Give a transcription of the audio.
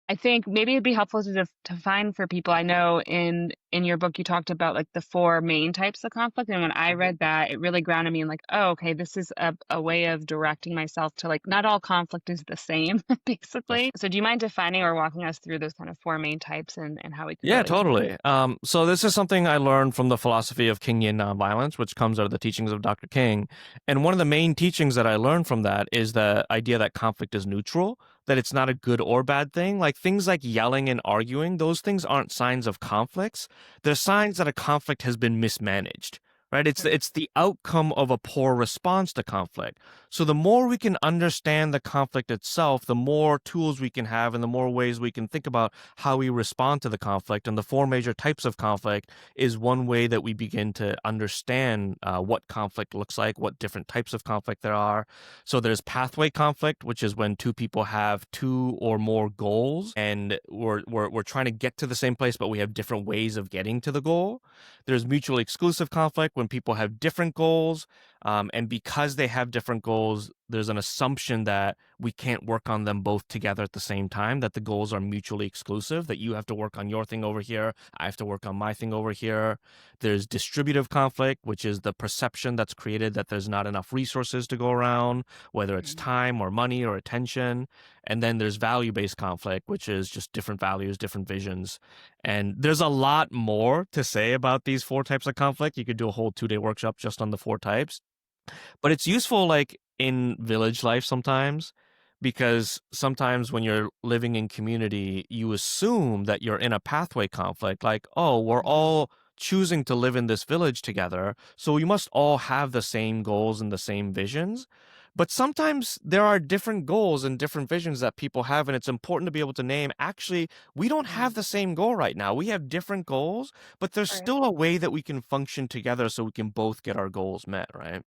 I think maybe it'd be helpful to define for people. I know in your book you talked about like the four main types of conflict, and when I read that, it really grounded me in like, oh, okay, this is a way of directing myself to like not all conflict is the same, Yes. basically. So do you mind defining or walking us through those kind of four main types and how we can Yeah, relate to them? totally. So this is something I learned from the philosophy of Kingian nonviolence, which comes out of the teachings of Dr. King. And one of the main teachings that I learned from that is the idea that conflict is neutral, that it's not a good or bad thing. Like things like yelling and arguing, those things aren't signs of conflicts. They're signs that a conflict has been mismanaged. Right? Right. It's the outcome of a poor response to conflict. So the more we can understand the conflict itself, the more tools we can have and the more ways we can think about how we respond to the conflict. And the four major types of conflict is one way that we begin to understand what conflict looks like, what different types of conflict there are. So there's pathway conflict, which is when two people have two or more goals and we're trying to get to the same place, but we have different ways of getting to the goal. There's mutually exclusive conflict when people have different goals. And because they have different goals, there's an assumption that we can't work on them both together at the same time, that the goals are mutually exclusive, that you have to work on your thing over here, I have to work on my thing over here. There's distributive conflict, which is the perception that's created that there's not enough resources to go around, whether it's Mhm. time or money or attention. And then there's value-based conflict, which is just different values, different visions. And there's a lot more to say about these four types of conflict. You could do a whole 2-day workshop just on the four types. But it's useful like in village life sometimes because sometimes when you're living in community, you assume that you're in a pathway conflict, like, oh, we're Mhm. all choosing to live in this village together, so we must all have the same goals and the same visions. But sometimes there are different goals and different visions that people have, and it's important to be able to name, actually, we don't have Mhm. the same goal right now. We have different goals, but there's Right. still a way that we can function together so we can both get our goals met, right?